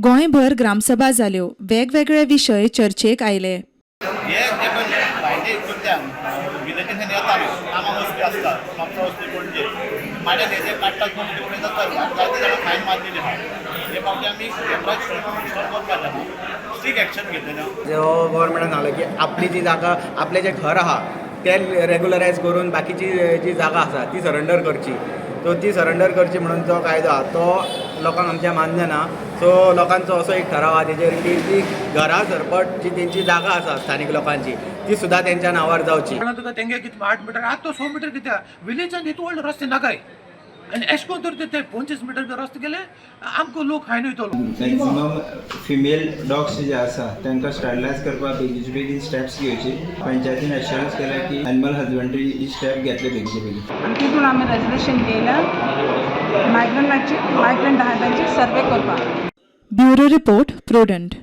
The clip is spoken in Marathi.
गोंयभर ग्रामसभा जाल्यो, वेगवेगळे विशय चर्चेक आयले. विलेजींतल्यान येताले कामां वस्ती आसता म्हापसा वस्ती पणजे माड्यान हे जे काडटात कोण उडयतात जायते जाणां फायन मारलेली आहा हे फावटी आमी कॅमेरा इन्स्टॉल करपाक जाय स्ट्रीक एक्शन घेतलेली. गव्हर्मेंटान सांगलें की आपली जी जागा आपलें जें घर आहा तें रेगुलरायज करून बाकीची जी जागा आसा ती सरेंडर करची. सो ती सरेंडर करची म्हणून जो कायदो आहा तो लोकांक आमच्या मान्य ना. सो लोकांचो असो एक ठराव आहा तेजेर की जी घरा सरपट जी तेंची जागा आसा स्थानीक लोकांची ती सुद्दां तेंच्या नांवार जावची. तुका तेंगे कितें 8 मिटर आतां तो 100 मिटर कित्याक विलेजान इतू व्हडले रस्ते नाकाय आनी एश कोन तर ते 25 मिटर रस्ते गेले आमकां लोक खायन वयतलो. मॅक्झिमम फिमेल डॉग्स जे आसा तांकां स्टॅरिलायज करपाक बेगीचे बेगीन स्टेप्स घेवचे. पंचायतीन एश्योरन्स केला की एनिमल हजबंड्री ही स्टेप घेतले बेगीचे बेगीन. आनी तितून आमी रेजोल्युशन घेयला मायग्रंटांची हाडांची सर्वे करपाक. Bureau report prudent.